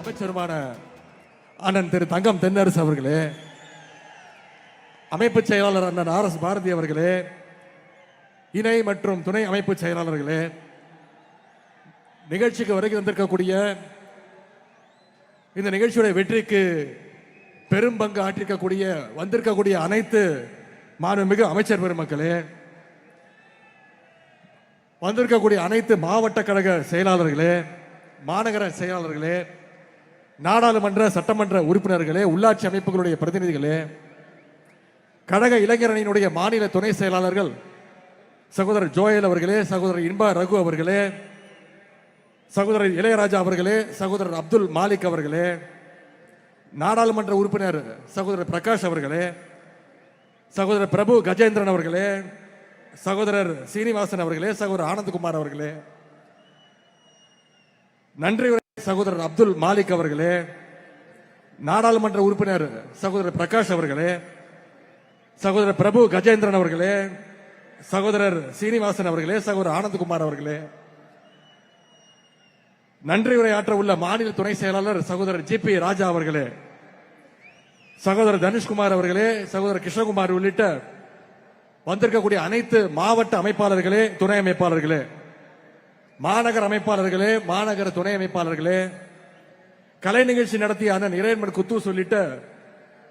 அமைச்சருமான அண்ணன் திரு தங்கம் தென்னரசு அவர்களே, அமைப்பு செயலாளர் அண்ணன் RS பாரதி அவர்களே, இணை மற்றும் துணை அமைப்பு செயலாளர்களே, நிகழ்ச்சிக்கு வருகை வந்திருக்கக்கூடிய இந்த நிகழ்ச்சியுடைய வெற்றிக்கு பெரும் பங்கு ஆற்றிருக்கக்கூடிய வந்திருக்கக்கூடிய அனைத்து மாண்புமிகு அமைச்சர் பெருமக்களே, வந்திருக்கக்கூடிய அனைத்து மாவட்ட கழக செயலாளர்களே, மாநகர செயலாளர்களே, நாடாளுமன்ற சட்டமன்ற உறுப்பினர்களே, உள்ளாட்சி அமைப்புகளுடைய பிரதிநிதிகளே, கழக இளைஞரணியினுடைய மாநில துணை செயலாளர்கள் சகோதரர் ஜோயல் அவர்களே, சகோதரர் இன்பா ரகு அவர்களே, சகோதரர் இளையராஜா அவர்களே, சகோதரர் அப்துல் மாலிக் அவர்களே, நாடாளுமன்ற உறுப்பினர் சகோதரர் பிரகாஷ் அவர்களே, சகோதரர் பிரபு கஜேந்திரன் அவர்களே, சகோதரர் சீனிவாசன் அவர்களே, சகோதரர் ஆனந்த்குமார் அவர்களே, நன்றி சகோதரர் அப்துல் மாலிக் அவர்களே, நாடாளுமன்ற உறுப்பினர் சகோதரர் பிரகாஷ் அவர்களே, சகோதரர் பிரபு கஜேந்திரன் அவர்களே, சகோதரர் சீனிவாசன் அவர்களே, சகோதரர் ஆனந்த்குமார் அவர்களே, நன்றி உரையாற்ற உள்ள மாநில துணை செயலாளர் சகோதரர் GP ராஜா அவர்களே, சகோதரர் தனுஷ்குமார் அவர்களே, சகோதரர் கிருஷ்ணகுமார் உள்ளிட்ட வந்திருக்கக்கூடிய அனைத்து மாவட்ட அமைப்பாளர்களே, துணை அமைப்பாளர்களே, மாநகர அமைப்பாளர்களே, மாநகர துணை அமைப்பாளர்களே, கலை நிகழ்ச்சி நடத்திய அண்ணன் இறையன்மன் குத்தூஸ் உள்ளிட்ட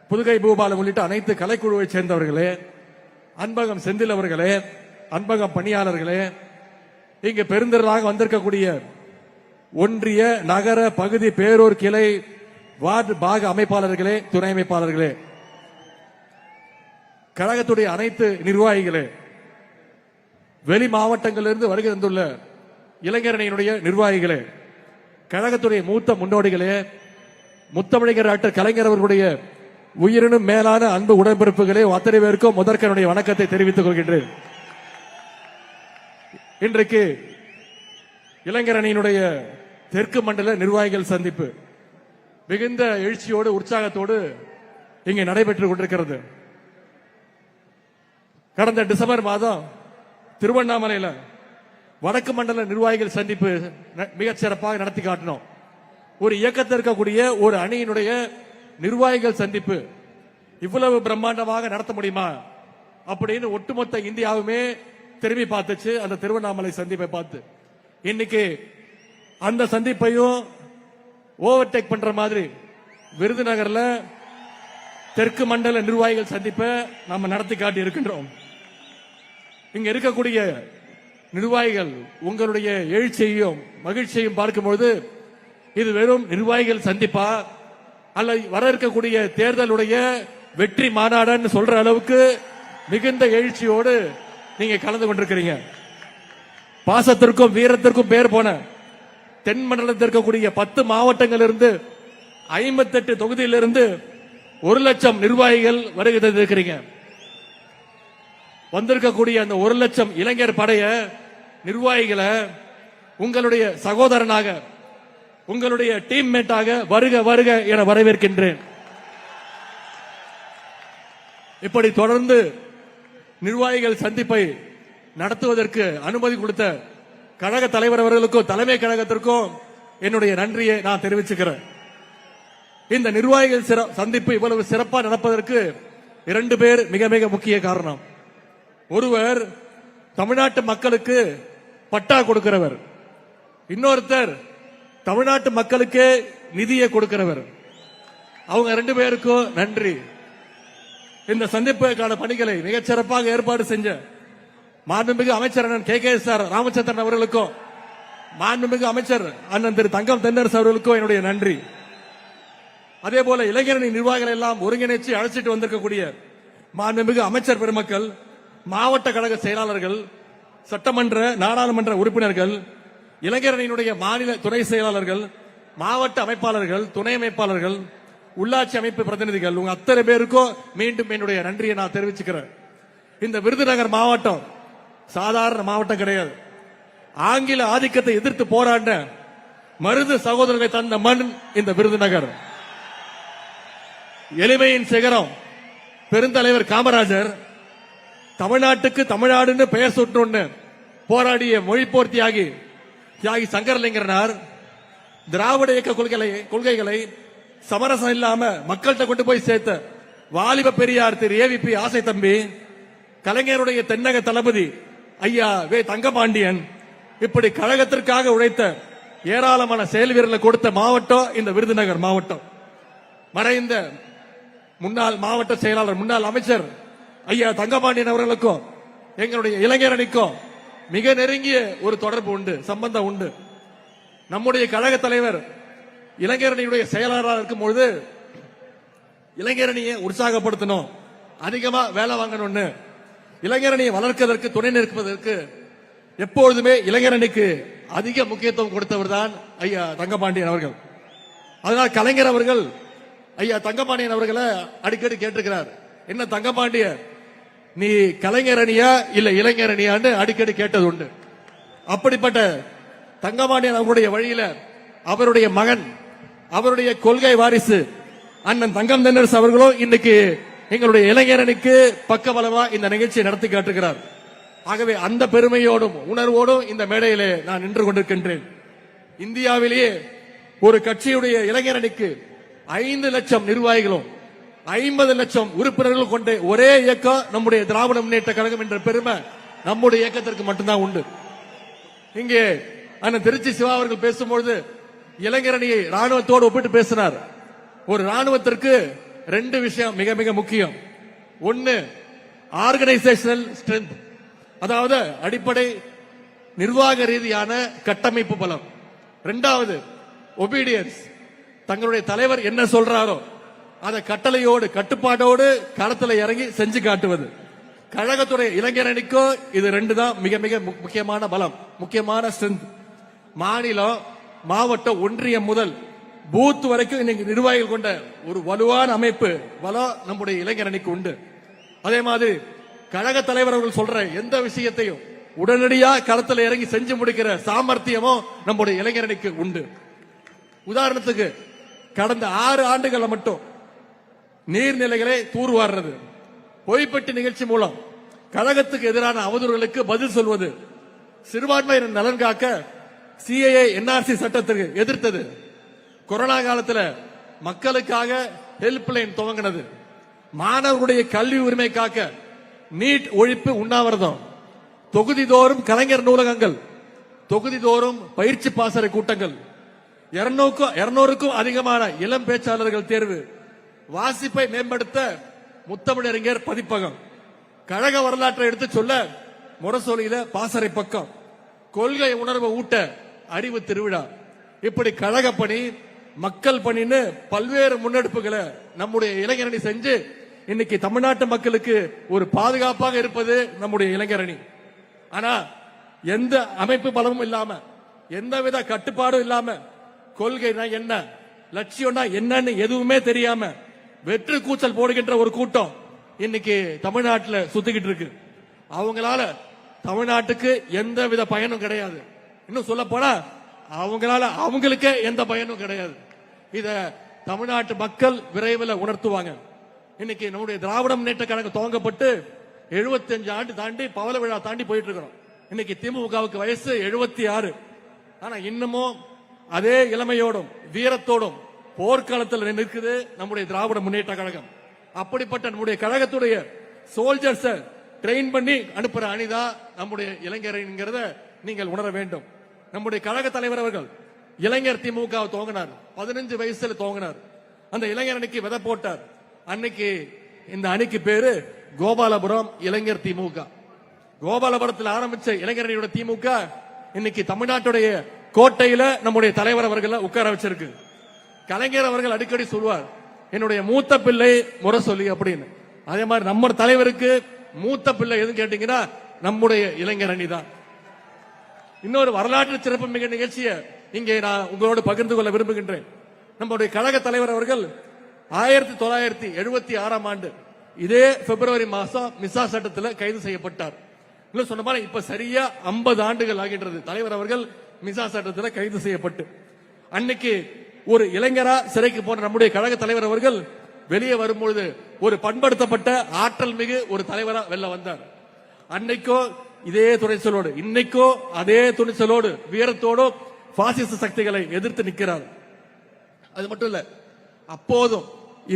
புதுகை பூபாலம் உள்ளிட்ட அனைத்து கலைக்குழுவை சேர்ந்தவர்களே, அன்பகம் செந்தில் அவர்களே, அன்பகம் பணியாளர்களே, இங்கு பெருந்திரளாக வந்திருக்கக்கூடிய ஒன்றிய நகர பகுதி பேரூர் கிளை வார்டு பாக அமைப்பாளர்களே, துணை அமைப்பாளர்களே, கழகத்துடைய அனைத்து நிர்வாகிகளே, வெளி மாவட்டங்களிலிருந்து வருகை தந்துள்ள இளைஞரணியினுடைய நிர்வாகிகளே, கழகத்துடைய மூத்த முன்னோடிகளே, முத்தமிழர் டாக்டர் கலைஞர் அவர்களுடைய உயிரினும் மேலான அன்பு உடன்பிறப்புகளே, அத்தனை பேருக்கும் முதற்கனுடைய வணக்கத்தை தெரிவித்துக் கொள்கின்றேன். இன்றைக்கு இளைஞரணியினுடைய தெற்கு மண்டல நிர்வாகிகள் சந்திப்பு மிகுந்த எழுச்சியோடு உற்சாகத்தோடு இங்கே நடைபெற்றுக் கொண்டிருக்கிறது. கடந்த டிசம்பர் மாதம் திருவண்ணாமலையில் வடக்கு மண்டல நிர்வாகிகள் சந்திப்பு மிகச் சிறப்பாக நடத்தி காட்டினோம். ஒரு இயக்கத்தில் இருக்கக்கூடிய ஒரு அணியினுடைய நிர்வாகிகள் சந்திப்பு இவ்வளவு பிரம்மாண்டமாக நடத்த முடியுமா அப்படின்னு ஒட்டுமொத்த இந்தியாவுமே திரும்பி பார்த்துச்சு அந்த திருவண்ணாமலை சந்திப்பை பார்த்து. இன்னைக்கு அந்த சந்திப்பையும் ஓவர்டேக் பண்ற மாதிரி விருதுநகர்ல தெற்கு மண்டல நிர்வாகிகள் சந்திப்பை நம்ம நடத்தி காட்டி இருக்கின்றோம். இங்க இருக்கக்கூடிய நிர்வாகிகள் உங்களுடைய எழுச்சியையும் மகிழ்ச்சியையும் பார்க்கும்போது இது வெறும் நிர்வாகிகள் சந்திப்பா அல்ல வர இருக்கக்கூடிய தேர்தலுடைய வெற்றி மாநாடுன்னு சொல்ற அளவுக்கு மிகுந்த எழுச்சியோடு நீங்க கலந்து கொண்டிருக்கிறீங்க. பாசத்திற்கும் வீரத்திற்கும் பேர் போன தென் மண்டலத்தில் இருக்கக்கூடிய 10 மாவட்டங்களிலிருந்து 58 தொகுதியிலிருந்து 1,00,000 நிர்வாகிகள் வருகை தந்திருக்கிறீங்க. வந்திருக்கக்கூடிய அந்த 1,00,000 இளைஞர் படைய நிர்வாகிகளை உங்களுடைய சகோதரனாக உங்களுடைய டீம்மேட்டாக வருக வருக என வரவேற்கின்றேன். இப்படி தொடர்ந்து நிர்வாகிகள் சந்திப்பை நடத்துவதற்கு அனுமதி கொடுத்த கழக தலைவர் அவர்களுக்கும் தலைமை கழகத்திற்கும் என்னுடைய நன்றியை நான் தெரிவிச்சுக்கிறேன். இந்த நிர்வாகிகள் சந்திப்பு இவ்வளவு சிறப்பாக நடப்பதற்கு 2 பேர் மிக மிக முக்கிய காரணம். ஒருவர் தமிழ்நாட்டு மக்களுக்கு பட்டா கொடுக்கிறவர், இன்னொருத்தர் தமிழ்நாட்டு மக்களுக்கு நிதியை கொடுக்கிறவர். அவங்க 2 பேருக்கும் நன்றி. இந்த சந்திப்புக்கான பணிகளை மிகச் சிறப்பாக ஏற்பாடு செஞ்ச மாண்புமிகு அமைச்சர் அண்ணன் KKSR ராமச்சந்திரன் அவர்களுக்கும் மாண்புமிகு அமைச்சர் அண்ணன் திரு தங்கம் தென்னரசு அவர்களுக்கும் என்னுடைய நன்றி. அதே போல இளைஞரணி நிர்வாகிகள் எல்லாம் ஒருங்கிணைச்சு அழைச்சிட்டு வந்திருக்கக்கூடிய மாண்புமிகு அமைச்சர் பெருமக்கள், மாவட்ட கழக செயலாளர்கள், சட்டமன்ற நாடாளுமன்ற உறுப்பினர்கள், இளைஞரணியினுடைய மாநில துணை செயலாளர்கள், மாவட்ட அமைப்பாளர்கள், துணை அமைப்பாளர்கள், உள்ளாட்சி அமைப்பு பிரதிநிதிகள், உங்க அத்தனை பேருக்கும் மீண்டும் என்னுடைய நன்றியை நான் தெரிவிச்சுக்கிறேன். இந்த விருதுநகர் மாவட்டம் சாதாரண மாவட்டம் கிடையாது. ஆங்கில ஆதிக்கத்தை எதிர்த்து போராண்ட மருது சகோதரர்களை தந்த மண் இந்த விருதுநகர். எளிமையின் சிகரம் பெருந்தலைவர் காமராஜர் தமிழ்நாட்டுக்கு தமிழ்நாடுன்னு பெயர் சூட்டணும்னு போராடிய மொழிப்போர் தியாகி சங்கரலிங்கனார் திராவிட இயக்க கொள்கைகளை சமரசம் இல்லாம மக்கள்கிட்ட கொண்டு போய் சேர்த்த வாலிப பெரியார் திரு ஏவிபி ஆசை தம்பி, கலைஞருடைய தென்னக தளபதி ஐயா வே தங்கபாண்டியன், இப்படி கழகத்திற்காக உழைத்த ஏராளமான செயல் வீரர்களை கொடுத்த மாவட்டம் இந்த விருதுநகர் மாவட்டம். மறைந்த முன்னாள் மாவட்ட செயலாளர் முன்னாள் அமைச்சர் ஐயா தங்கபாண்டியன் அவர்களுக்கும் எங்களுடைய இளைஞர் அணிக்கும் மிக நெருங்கிய ஒரு தொடர்பு உண்டு, சம்பந்தம் உண்டு. நம்முடைய கழக தலைவர் இளைஞரணியுடைய செயலாளராக இருக்கும் பொழுது இளைஞரணியை உற்சாகப்படுத்தணும், அதிகமா வேலை வாங்கணும்னு இளைஞரணியை வளர்ப்பதற்கு துணை நிற்பதற்கு எப்பொழுதுமே இளைஞரணிக்கு அதிக முக்கியத்துவம் கொடுத்தவர் தான் ஐயா தங்கபாண்டியன் அவர்கள். அதனால் கலைஞர் அவர்கள் ஐயா தங்கபாண்டியன் அவர்களை அடிக்கடி கேட்டிருக்கிறார், என்ன தங்கபாண்டிய நீ கலைஞர் அணியா இல்ல இளைஞர் அணியான்னு அடிக்கடி கேட்டது உண்டு. அப்படிப்பட்ட தங்கபாண்டியன் அவருடைய வழியில அவருடைய மகன், அவருடைய கொள்கை வாரிசு அண்ணன் தங்கம் தென்னரசு அவர்களும் இன்னைக்கு எங்களுடைய இளைஞர் அணிக்கு பக்கபலமா இந்த நிகழ்ச்சியை நடத்தி காட்டுகிறார். ஆகவே அந்த பெருமையோடும் உணர்வோடும் இந்த மேடையிலே நான் நின்று கொண்டிருக்கின்றேன். இந்தியாவிலேயே ஒரு கட்சியுடைய இளைஞர் அணிக்கு 5 லட்சம் நிர்வாகிகளும் 50 லட்சம் உறுப்பினர்கள் கொண்ட ஒரே இயக்கம் நம்முடைய திராவிட முன்னேற்ற கழகம் என்ற பெருமை நம்முடைய இயக்கத்திற்கு மட்டும்தான் உண்டு. இங்கே அண்ணன் திருச்சி சிவா அவர்கள் பேசும்பொழுது இளைஞரணியை ராணுவத்தோடு ஒப்பிட்டு பேசினார். ஒரு ராணுவத்திற்கு 2 விஷயம் மிக மிக முக்கியம். ஒன்னு ஆர்கனைசேஷனல் ஸ்ட்ரென்த், அதாவது அடிப்படை நிர்வாக ரீதியான கட்டமைப்பு பலம். 2வது ஒபீடியன்ஸ், தங்களுடைய தலைவர் என்ன சொல்றாரோ அதை கட்டளையோடு கட்டுப்பாட்டோடு களத்தில் இறங்கி செஞ்சு காட்டுவது. கழகத்துறை இளைஞர் அணிக்கோ இது 2 தான் மிக மிக முக்கியமான பலம், முக்கியமான ஸ்ட்ரென்த். மாநிலம், மாவட்டம், ஒன்றியம் முதல் பூத் வரைக்கும் இன்னைக்கு நிர்வாகிகள் கொண்ட ஒரு வலுவான அமைப்பு பலம் நம்முடைய இளைஞர் அணிக்கு உண்டு. அதே மாதிரி கழக தலைவர் அவர்கள் சொல்ற எந்த விஷயத்தையும் உடனடியாக களத்தில் இறங்கி செஞ்சு முடிக்கிற சாமர்த்தியமும் நம்முடைய இளைஞர் அணிக்கு உண்டு. உதாரணத்துக்கு கடந்த 6 ஆண்டுகளை மட்டும் நீர்நிலைகளை தூர்வாடுறது, பொய்ப்பட்டி நிகழ்ச்சி மூலம் கழகத்துக்கு எதிரான அவதூறுகளுக்கு பதில் சொல்வது, சிறுபான்மையினர் நலன் காக்க சிஏஏ என்ஆர்சி சட்டத்திற்கு எதிர்த்தது, கொரோனா காலத்தில் மக்களுக்காக ஹெல்ப்லைன் துவங்கினது, மாணவர்களுடைய கல்வி உரிமை காக்க நீட் ஒழிப்பு உண்ணாவிரதம், தொகுதிதோறும் கலைஞர் நூலகங்கள், தொகுதிதோறும் பயிற்சி பாசறை கூட்டங்கள், 200க்கும் அதிகமான இளம் பேச்சாளர்கள் தேர்வு, வாசிப்பை மேம்படுத்த முத்தமிழறிஞர் பதிப்பகம், கழக வரலாற்றை எடுத்து சொல்ல முரசொலியில பாசறை பக்கம், கொள்கை உணர்வு ஊட்ட அறிவு திருவிழா, இப்படி கழக பணி, மக்கள் பணின்னு பல்வேறு முன்னெடுப்புகளை நம்முடைய இளைஞரணி செஞ்சு இன்னைக்கு தமிழ்நாட்டு மக்களுக்கு ஒரு பாதுகாப்பாக இருப்பது நம்முடைய இளைஞரணி. ஆனா எந்த அமைப்பு பலமும் இல்லாம, எந்தவித கட்டுப்பாடும் இல்லாம, கொள்கைனா என்ன, லட்சியம்னா என்னன்னு எதுவுமே தெரியாம வெற்று கூச்சல் போடுகின்ற ஒரு கூட்டம் இன்னைக்கு தமிழ்நாட்டில் சுத்திக்கிட்டு இருக்கு. அவங்களால தமிழ்நாட்டுக்கு எந்த வித பயனும் கிடையாது. இன்னும் சொல்ல போனா அவங்களால அவங்களுக்கே எந்த பயனும் கிடையாது. இத தமிழ்நாட்டு மக்கள் விரைவில் உணர்த்துவாங்க. இன்னைக்கு நம்முடைய திராவிட முன்னேற்ற கழகம் துவங்கப்பட்டு 75 ஆண்டு தாண்டி பவள விழா தாண்டி போயிட்டு இருக்கிறோம். இன்னைக்கு திமுகவுக்கு வயசு 76. ஆனா இன்னமும் அதே இளமையோடும் வீரத்தோடும் போர்க்களத்தில் நிற்குது நம்முடைய திராவிட முன்னேற்ற கழகம். அப்படிப்பட்ட நம்முடைய கழகத்துடைய சோல்ஜர்ஸ் ட்ரெயின் பண்ணி அனுப்புற அணிதான் நம்முடைய இளைஞர்ங்கிறத நீங்கள் உணர வேண்டும். நம்முடைய கழக தலைவர் அவர்கள் இளைஞர் திமுக துவங்கினார், 15 வயசுல துவங்கினார். அந்த இளைஞர் அணிக்கு விதை போட்டார். அன்னைக்கு இந்த அணிக்கு பேரு கோபாலபுரம் இளைஞர் திமுக. கோபாலபுரத்தில் ஆரம்பிச்ச இளைஞர் அணியோட திமுக இன்னைக்கு தமிழ்நாட்டுடைய கோட்டையில நம்முடைய தலைவர் அவர்களை உட்கார வச்சிருக்கு. கலைஞர் அவர்கள் அடிக்கடி சொல்வார், என்னுடைய மூத்த பிள்ளை முரசொலி அப்படின்னு. அதே மாதிரி நம்ம தலைவருக்கு மூத்த பிள்ளை எதுன்னு கேட்டீங்கன்னா நம்முடைய இளைஞர் அணி தான். இன்னொரு வரலாற்று சிறப்பு மிக நிகழ்ச்சியை இங்கே நான் உங்களோடு பகிர்ந்து கொள்ள விரும்புகின்றேன். நம்முடைய கழக தலைவர் அவர்கள் 1976 ஆண்டு இதே பிப்ரவரி மாசம் மிசா சட்டத்தில் கைது செய்யப்பட்டார். இன்னும் சொன்ன மாதிரி இப்ப சரியா 50 ஆண்டுகள் ஆகின்றது தலைவர் அவர்கள் மிசா சட்டத்தில் கைது செய்யப்பட்டு. அன்னைக்கு ஒரு இளைஞரா சிறைக்கு போன நம்முடைய கழக தலைவர் அவர்கள் வெளியே வரும்பொழுது ஒரு பண்படுத்தப்பட்ட ஆற்றல் மிகு ஒரு தலைவரா வெளில வந்தார். அன்னைக்கோ இதே துணிச்சலோடு, இன்னைக்கோ அதே துணிச்சலோடு வீரத்தோடு பாசிச சக்திகளை எதிர்த்து நிற்கிறார். அது மட்டும் இல்ல, அப்போதும்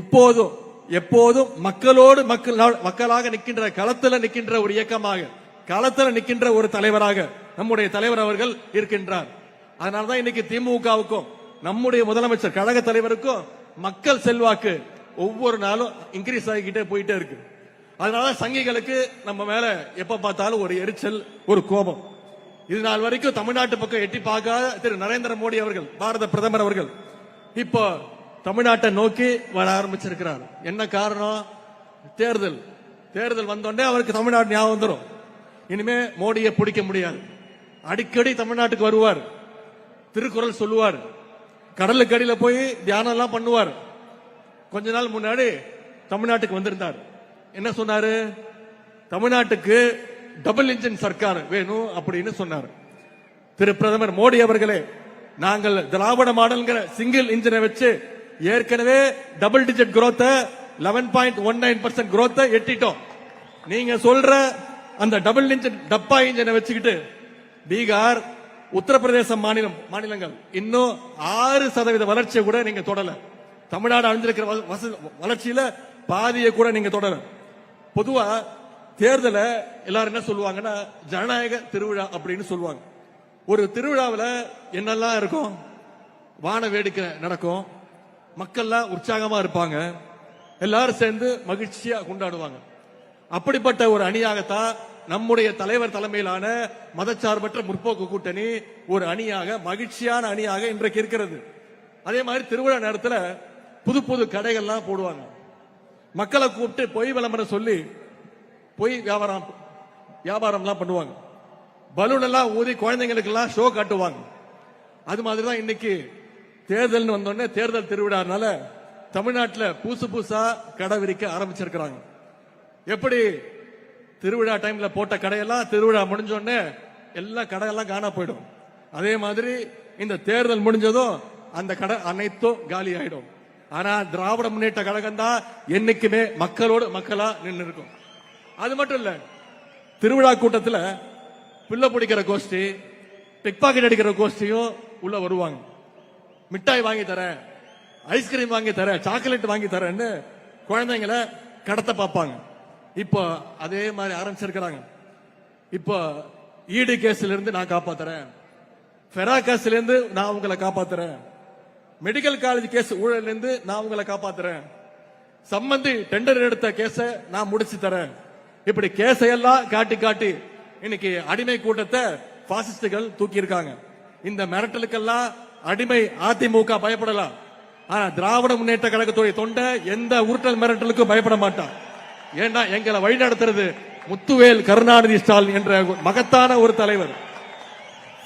இப்போதும் எப்போதும் மக்களோடு மக்களாக நிற்கின்ற, களத்தில் நிற்கின்ற ஒரு இயக்கமாக, களத்தில் நிற்கின்ற ஒரு தலைவராக நம்முடைய தலைவர் அவர்கள் இருக்கின்றார். அதனாலதான் இன்னைக்கு திமுகவுக்கும் நம்முடைய முதலமைச்சர் கழக தலைவருக்கும் மக்கள் செல்வாக்கு ஒவ்வொரு நாளும் இன்க்ரீஸ் ஆகிக்கிட்டே போயிட்டே இருக்கு. அதனால சங்கிகளுக்கு நம்ம மேல எப்ப பார்த்தாலும் ஒரு எரிச்சல், ஒரு கோபம். இது நாள் வரைக்கும் தமிழ்நாட்டு பக்கம் எட்டி பார்க்காத திரு நரேந்திர மோடி அவர்கள், பாரத பிரதமர் அவர்கள் இப்போ தமிழ்நாட்டை நோக்கி வர ஆரம்பிச்சிருக்கிறார். என்ன காரணம்? தேர்தல் வந்தோடனே அவருக்கு தமிழ்நாடு ஞாபகம் வந்துடும். இனிமே மோடியை பிடிக்க முடியாது. அடிக்கடி தமிழ்நாட்டுக்கு வருவார், திருக்குறள் சொல்லுவார், கடலுக்கு அடியில போய் தியானம் எல்லாம் பண்ணுவார். கொஞ்ச நாள் முன்னாடி தமிழ்நாட்டுக்கு வந்திருந்தார். என்ன சொன்னாரு? தமிழ்நாட்டுக்கு டபுள் இன்ஜின் சர்க்கார் வேணும் அப்படின்னு சொன்னார். திரு பிரதமர் மோடி அவர்களே, நாங்கள் திராவிட மாடல்ங்கிற சிங்கிள் இன்ஜினை வச்சு ஏற்கனவே டபுள் டிஜிட் growth 11.19% growth எட்டிட்டோம். நீங்க சொல்ற அந்த டபுள் இன்ஜின் டப்பா இன்ஜினை வச்சுக்கிட்டு பீகார், உத்தரப்பிரதேச மாநிலங்கள் இன்னும் 6% வளர்ச்சியை கூட நீங்க தொடல. தமிழ்நாடு அடைஞ்சிருக்கிற வளர்ச்சியில பாதியை கூட நீங்க தொடர. பொதுவா தேர்தல எல்லாரும் என்ன சொல்லுவாங்கன்னா ஜனநாயக திருவிழா அப்படின்னு சொல்லுவாங்க. ஒரு திருவிழாவில் என்னெல்லாம் இருக்கும்? வான வேடிக்கை நடக்கும், மக்கள்லாம் உற்சாகமா இருப்பாங்க, எல்லாரும் சேர்ந்து மகிழ்ச்சியா கொண்டாடுவாங்க. அப்படிப்பட்ட ஒரு அணியாகத்தான் நம்முடைய தலைவர் தலைமையிலான மதச்சார்பற்ற முற்போக்கு கூட்டணி ஒரு அணியாக, மகிழ்ச்சியான அணியாக இன்றைக்கு இருக்கிறது. அதே மாதிரி திருவிழா நேரத்தில் புது புது கடைகள்லாம் போடுவாங்க. மக்களை கூப்பிட்டு பொய் விளம்பரம் சொல்லி பொய் வியாபாரம்லாம் பண்ணுவாங்க. பலூன் எல்லாம் ஊதி குழந்தைங்களுக்கு எல்லாம் ஷோ காட்டுவாங்க. அது மாதிரி தான் இன்னைக்கு தேர்தல் வந்தோடனே தேர்தல் திருவிழானால தமிழ்நாட்டில் புதுசா கடை விரிக்க ஆரம்பிச்சிருக்கிறாங்க. எப்படி திருவிழா டைம்ல போட்ட கடையெல்லாம் திருவிழா முடிஞ்சோடனே எல்லா கடையெல்லாம் காணா போயிடும். அதே மாதிரி இந்த தேர்தல் முடிஞ்சதும் அந்த கடை அனைத்தும் காலி ஆயிடும். ஆனா திராவிட முன்னேற்ற கழகம் தான் என்னைக்குமே மக்களோடு மக்களா நின்று இருக்கும். அது மட்டும் இல்ல, திருவிழா கூட்டத்தில் பிள்ளை பிடிக்கிற கோஷ்டி, பிக் பாக்கெட் அடிக்கிற கோஷ்டியும் உள்ள வருவாங்க. மிட்டாய் வாங்கி தரேன், ஐஸ்கிரீம் வாங்கி தரேன், சாக்லேட் வாங்கி தரேன்னு குழந்தைங்களை கடத்த பார்ப்பாங்க. இப்போ அதே மாதிரி ஆரம்பிச்சிருக்கிறாங்க. இப்போ ஈடு கேஸ்ல இருந்து நான் காப்பாத்துறேன், ஃபெரா கேஸ்ல இருந்து நான் உங்களை காப்பாத்துறேன், மெடிக்கல் காலேஜ் கேஸ் ஊழல் இருந்து நான் உங்களை காப்பாத்துறேன், சம்பந்தி டெண்டர் எடுத்த கேஸ நான் முடிச்சு தரேன். இப்படி கேஸையெல்லாம் காட்டி காட்டி இன்னைக்கு அடிமை கூட்டத்தை பாசிஸ்டுகள் தூக்கி இருக்காங்க. இந்த மிரட்டலுக்கெல்லாம் அடிமை அதிமுக பயப்படலாம். ஆனா திராவிட முன்னேற்ற கழகத்துடைய தொண்டை எந்த உருட்டல் மிரட்டலுக்கும் பயப்பட மாட்டான். ஏன்னா எங்களை வழிநடத்துறது முத்துவேல் கருணாநிதி ஸ்டாலின் என்ற மகத்தான ஒரு தலைவர்.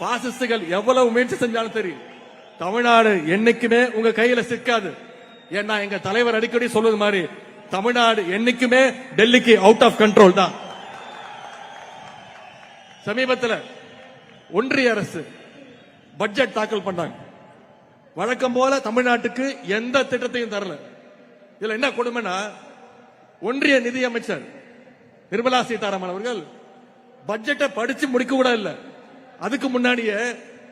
பாசிஸ்டுகள் எவ்வளவு முயற்சி செஞ்சாலும் சரி, தமிழ்நாடு என்னைக்குமே உங்க கையில சிக்காது. ஏன்னா எங்க தலைவர் அடிக்கடி சொல்வது மாதிரி தமிழ்நாடு என்னைக்குமே டெல்லிக்கு அவுட் ஆஃப் கண்ட்ரோல் தான். சமீபத்தில் ஒன்றிய அரசு பட்ஜெட் தாக்கல் பண்ணாங்க. வழக்கம் போல தமிழ்நாட்டுக்கு எந்த திட்டத்தையும் தரல. இதுல என்ன கொடுமைனா, ஒன்றிய நிதி அமைச்சர் நிர்மலா சீதாராமன் அவர்கள் பட்ஜெட்டை படிச்சு முடிக்க கூட இல்ல. அதுக்கு முன்னாடியே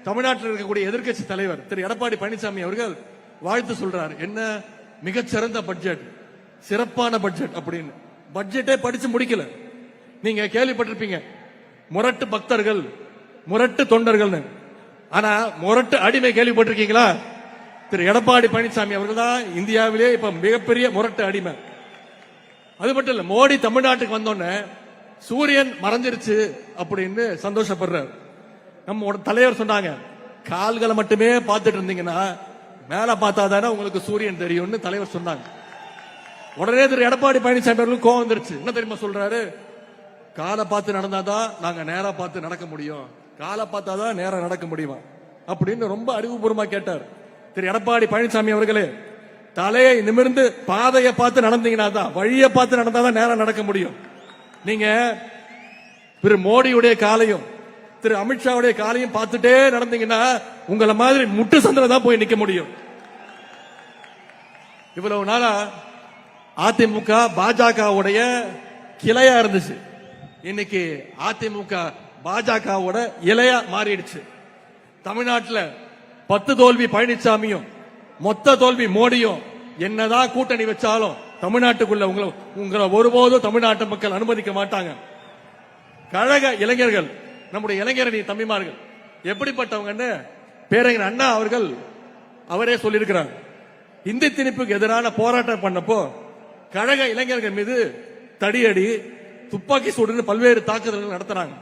தமிழ்நாட்டில் இருக்கக்கூடிய எதிர்க்கட்சி தலைவர் திரு எடப்பாடி பழனிசாமி அவர்கள் வாழ்த்து சொல்றாரு. என்ன மிகச்சிறந்த பட்ஜெட், சிறப்பான பட்ஜெட் அப்படின்னு. பட்ஜெட்டே படிச்சு முடிக்கல. நீங்க கேள்விப்பட்டிருப்பீங்க முரட்டு பக்தர்கள், முரட்டு தொண்டர்கள். ஆனா முரட்டு அடிமை கேள்விப்பட்டிருக்கீங்களா? திரு எடப்பாடி பழனிசாமி அவர்கள் தான் இந்தியாவிலே இப்ப மிகப்பெரிய முரட்டு அடிமை. அது மட்டும் இல்ல, மோடி தமிழ்நாட்டுக்கு வந்தோடனே சூரியன் மறைஞ்சிருச்சு அப்படின்னு சந்தோஷப்படுறார். நம்ம தலைவர் சொன்னாங்க, கால்களை மட்டுமே பார்த்துட்டு இருந்தீங்கன்னா மேல பார்த்தாதானே உங்களுக்கு சூரியன் தெரியும்னு தலைவர் சொன்னாங்க. உடனே திரு எடப்பாடி பழனிசாமி அவர்களுக்கு கோவம் வந்துருச்சு. என்ன தெரியுமா சொல்றாரு? காலை பார்த்து நடந்தாதான் நாங்க நேரா பார்த்து நடக்க முடியும், காலை பார்த்தாதான் நேரம் நடக்க முடியுமா அப்படின்னு ரொம்ப அறிவுபூர்வமா கேட்டார். திரு எடப்பாடி பழனிசாமி அவர்களே, தலையை நிமிர்ந்து பாதையை பார்த்து நடந்தீங்கன்னா தான், வழியை பார்த்து நடந்தாதான் நேரம் நடக்க முடியும். நீங்க திரு மோடியுடைய காலையும் திரு அமித்ஷாவுடைய காலையும் பார்த்துட்டே நடந்தீங்கன்னா உங்களை மாதிரி முட்டு சந்தில தான் போய் நிக்க முடியும். இவ்வளவு நாளா அதிமுக பாஜகவுடைய கிளையா இருந்துச்சு. இன்னைக்கு அதிமுக பாஜகவோட இலையா மாறிடுச்சு. தமிழ்நாட்டில் 10 தோல்வி பழனிசாமியும் மொத்த தோல்வி மோடியும் என்னதான் கூட்டணி வச்சாலும் தமிழ்நாட்டுக்குள்ள உங்களை ஒருபோதும் தமிழ்நாட்டு மக்கள் அனுமதிக்க மாட்டாங்க. கழக இளைஞர்கள், நம்முடைய இளைஞரணி தம்பிமார்கள் எப்படிப்பட்டவங்கன்னு பேரறிஞர் அண்ணா அவர்கள் அவரே சொல்லியிருக்கிறார். இந்தி திணிப்புக்கு எதிரான போராட்டம் பண்ணப்போ கழக இளைஞர்கள் மீது தடியடி, துப்பாக்கி சூடுன்னு பல்வேறு தாக்குதல்கள் நடத்துறாங்க.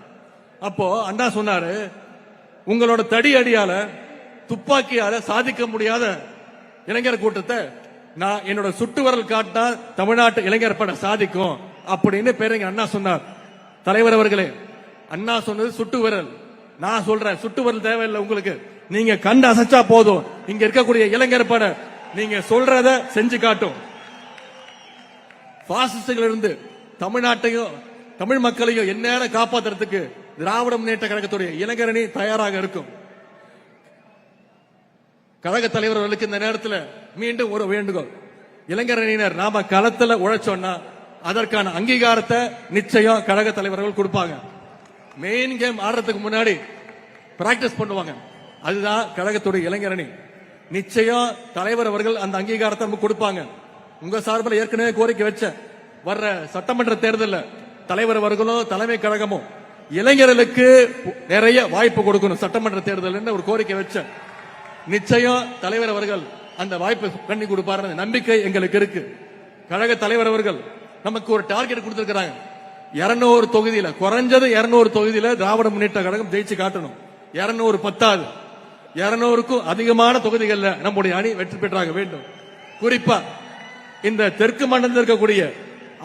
அப்போ அண்ணா சொன்னாரு, உங்களோட தடி அடியால துப்பாக்கியால சாதிக்க முடியாத இளைஞர் கூட்டத்தை நான் என்னோட சுட்டு வரல் காட்டினா தமிழ்நாட்டு இளைஞர் பட சாதிக்கும் அப்படின்னு பேரறிஞர் அண்ணா சொன்னார். தலைவர் அவர்களே, அண்ணா சொன்னது சுட்டு விரல், நான் சொல்றேன் சுட்டு விரல் தேவையில்லை உங்களுக்கு. நீங்க கண்டு அசைச்சா போதும், இங்க இருக்கக்கூடிய இளைஞர் பட நீங்க சொல்றத செஞ்சு காட்டும். பாசிஸ்டுகள் இருந்து தமிழ்நாட்டையும் தமிழ் மக்களையும் எந்நேரம் காப்பாற்றுறதுக்கு திராவிட முன்னேற்ற கழகத்துடைய இளைஞரணி தயாராக இருக்கும். கழக தலைவர் அவர்களுக்கு இந்த நேரத்தில் மீண்டும் ஒரு வேண்டுகோள், இளைஞரணியினர் நாம களத்துல உழைச்சோம்னா அதற்கான அங்கீகாரத்தை நிச்சயம் கழக தலைவர்கள் கொடுப்பாங்க. மெயின் கேம் ஆடுறதுக்கு முன்னாடி பிராக்டிஸ் பண்ணுவாங்க, அதுதான் கழகத்துடைய இளைஞரணி. நிச்சயம் தலைவர் அவர்கள் அந்த அங்கீகாரத்தை நமக்கு கொடுப்பாங்க. உங்க சார்பில் ஏற்கனவே கோரிக்கை வச்ச வர்ற சட்டமன்ற தேர்தலில் தலைவர் அவர்களும் தலைமை கழகமும் இளைஞர்களுக்கு நிறைய வாய்ப்பு கொடுக்கணும் சட்டமன்ற தேர்தல் ஒரு கோரிக்கை வச்ச. நிச்சயம் தலைவர் அவர்கள் அந்த வாய்ப்பை பண்ணி கொடுப்பாரு நம்பிக்கை எங்களுக்கு இருக்கு. கழக தலைவர் அவர்கள் நமக்கு ஒரு டார்கெட் கொடுத்திருக்கிறாங்க. 200 தொகுதியில குறைஞ்சது 200 தொகுதியில திராவிட முன்னேற்ற கழகம் ஜெயிச்சு காட்டணும். 200 பத்தாது, 200க்கும் அதிகமான தொகுதிகளில் நம்முடைய அணி வெற்றி பெற்றாக வேண்டும். குறிப்பா இந்த தெற்கு மண்டலத்தில் இருக்கக்கூடிய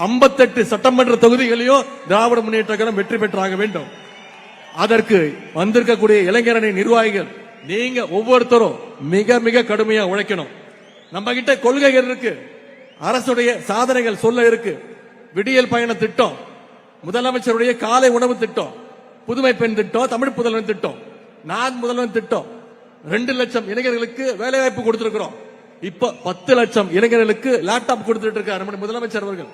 58 சட்டமன்ற தொகுதிகளையும் திராவிட முன்னேற்ற கழகம் வெற்றி பெற்றாக வேண்டும். அதற்கு வந்திருக்கக்கூடிய இளைஞரணி நிர்வாகிகள் நீங்க ஒவ்வொருத்தரும் மிக மிக கடுமையா உழைக்கணும். நம்ம கிட்ட கொள்கைகள் இருக்கு, அரசுடைய சாதனைகள் சொல்ல இருக்கு. விடியல் பயண திட்டம், முதலமைச்சருடைய காலை உணவு திட்டம், புதுமை பெண் திட்டம், தமிழ் புதல்வன் திட்டம், நான் முதல்வன் திட்டம், 2 லட்சம் இளைஞர்களுக்கு வேலை வாய்ப்பு கொடுத்திருக்கிறோம். இப்ப 10 லட்சம் இளைஞர்களுக்கு லேப்டாப் கொடுத்துட்டு இருக்காரு நம்முடைய முதலமைச்சர் அவர்கள்.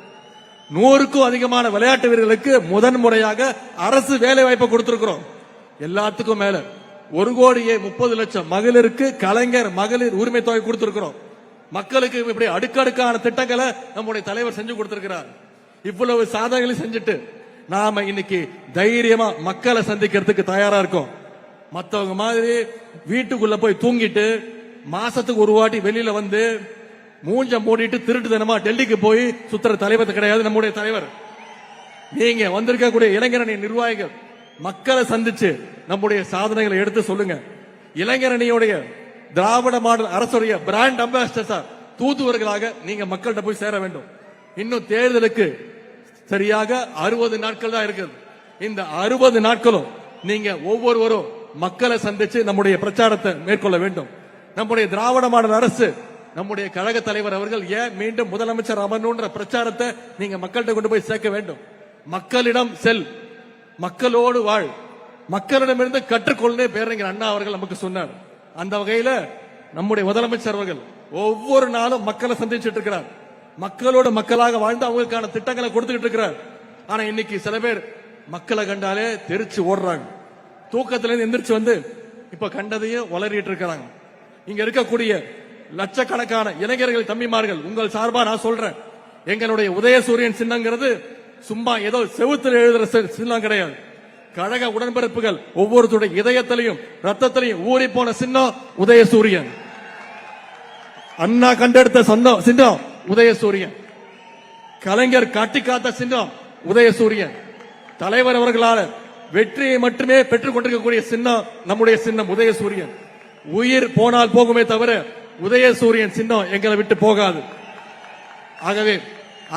100க்கும் அதிகமான விளையாட்டு வீரர்களுக்கு முதன்முறையாக அரசு வேலை வாய்ப்பை கொடுத்திருக்கிறோம். எல்லாத்துக்கும் மேல 1,30,00,000 மகளிருக்கு கலைஞர் மகளிர் உரிமை தொகை கொடுத்திருக்கிறோம். மக்களுக்கு இப்படி அடுக்கடுக்கான திட்டங்களை நம்முடைய தலைவர் செஞ்சு கொடுத்திருக்கிறார். இவ்வளவு சாதனைகளை செஞ்சுட்டு நாம இன்னைக்கு தைரியமா மக்களை சந்திக்கிறதுக்கு தயாரா இருக்கோம். மத்தவங்க மாதிரி வீட்டுக்குள்ள போய் தூங்கிட்டு மாசத்துக்கு ஒரு வாட்டி வெளியில வந்து மூஞ்ச மூடிட்டு திருட்டுத்தனமா டெல்லிக்கு போய் சுத்துற தலைவர் கிடையாது நம்முடைய தலைவர். நீங்க வந்திருக்கக்கூடிய இளைஞரணி நிர்வாகிகள் மக்களை சந்திச்சு நம்முடைய சாதனைகளை எடுத்து சொல்லுங்க. இளைஞரணியுடைய திராவிட மாடல் அரசுடைய பிராண்ட் அம்பாசிடர் தூதுவர்களாக நீங்க மக்கள்கிட்ட போய் சேர வேண்டும். இன்னும் தேர்தலுக்கு சரியாக 60 நாட்கள் தான் இருக்குது. இந்த 60 நாட்களும் நீங்க ஒவ்வொருவரும் மக்களை சந்திச்சு நம்முடைய பிரச்சாரத்தை மேற்கொள்ள வேண்டும். நம்முடைய திராவிட மாடல் அரசு, நம்முடைய கழக தலைவர் அவர்கள் ஏன் மீண்டும் முதலமைச்சர் அமரணும்ன்ற பிரச்சாரத்தை நீங்க மக்கள்கிட்ட கொண்டு போய் சேர்க்க வேண்டும். மக்களிடம் செல், மக்களோடு வாழ், மக்களிடமிருந்து கற்றுக்கொள்ளே பேரறிஞர் அண்ணா அவர்கள் நமக்கு சொன்னார். அந்த வகையில நம்முடைய முதலமைச்சர் அவர்கள் ஒவ்வொரு நாளும் மக்களை சந்திச்சுட்டு இருக்கிறார். மக்களோடு மக்களாக வாழ்ந்து அவங்களுக்கான திட்டங்களை கொடுத்துட்டு இருக்கிறார். ஆனா இன்னைக்கு சில பேர் மக்களை கண்டாலே தெரிச்சு ஓடுறாங்க. தூக்கத்திலிருந்து எந்திரிச்சு வந்து இப்ப கண்டதையும் வளரிட்டு இருக்கிறாங்க. இங்க இருக்கக்கூடிய லட்சக்கணக்கான இளைஞர்கள் தம்பிமார்கள் உங்கள் சார்பா நான் சொல்றேன், எங்களுடைய உதயசூரியன் சின்னங்கிறது சும்மா ஏதோ செவுத்தில் எழுதுற சின்னம் கிடையாது. கழக உடன்பிறப்புகள் ஒவ்வொருத்தருடைய இதயத்திலையும் ரத்தத்திலையும் ஊறி போன சின்னம் உதயசூரியன். அண்ணா கண்டெடுத்த சின்னம் உதயசூரியன். கலைஞர் காட்டி காத்த சின்னம் உதயசூரியன். தலைவர் அவர்களால் வெற்றியை மட்டுமே பெற்றுக் கொண்டிருக்கக்கூடிய சின்னம் நம்முடைய சின்னம் உதயசூரியன். உயிர் போனால் போகுமே தவிர உதயசூரியன் சின்னம் எங்களை விட்டு போகாது. ஆகவே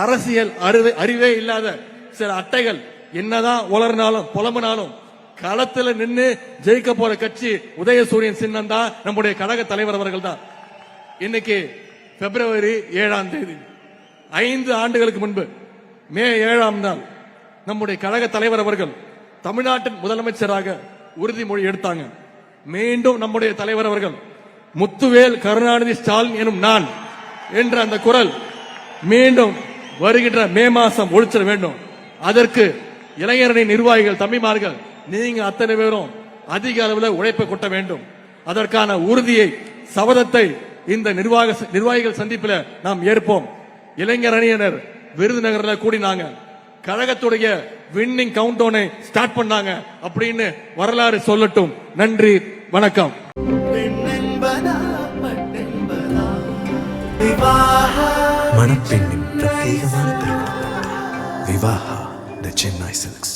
அரசியல் அறிவே இல்லாத சில அட்டைகள் என்னதான் உளறினாலும் புலம்பினாலும் களத்தில் நின்று ஜெயிக்க போற கட்சி உதயசூரியன் சின்னம் தான், நம்முடைய கழக தலைவர் அவர்கள் தான். இன்னைக்கு பிப்ரவரி 7ஆம் தேதி 5 ஆண்டுகளுக்கு முன்பு மே 7ஆம் நாள் நம்முடைய கழக தலைவர் அவர்கள் தமிழ்நாட்டின் முதலமைச்சராக உறுதிமொழி எடுத்தாங்க. மீண்டும் நம்முடைய தலைவர் அவர்கள் முத்துவேல் கருணாநிதி ஸ்டாலின் எனும் நான் என்ற அந்த குரல் மீண்டும் வருகின்ற மே மாசம் ஒழிச்சிட வேண்டும். அதற்கு இளைஞரணி நிர்வாகிகள் தம்பிமார்கள் நீங்க அத்தனை பேரும் அதிக அளவில் உழைப்பை கொட்ட வேண்டும். அதற்கான உறுதியை சபதத்தை இந்த நிர்வாகிகள் சந்திப்பில் நாம் ஏற்போம். இளைஞர் அணியினர் விருதுநகர்ல கூடினாங்க, கழகத்துடைய வின்னிங் கவுண்டவுனை ஸ்டார்ட் பண்ணாங்க அப்படின்னு வரலாறு சொல்லட்டும். நன்றி, வணக்கம். மணப்பெண்ணின் பிரத்யேகமான திருமணம் விவாஹா தி சென்னை சில்க்ஸ்.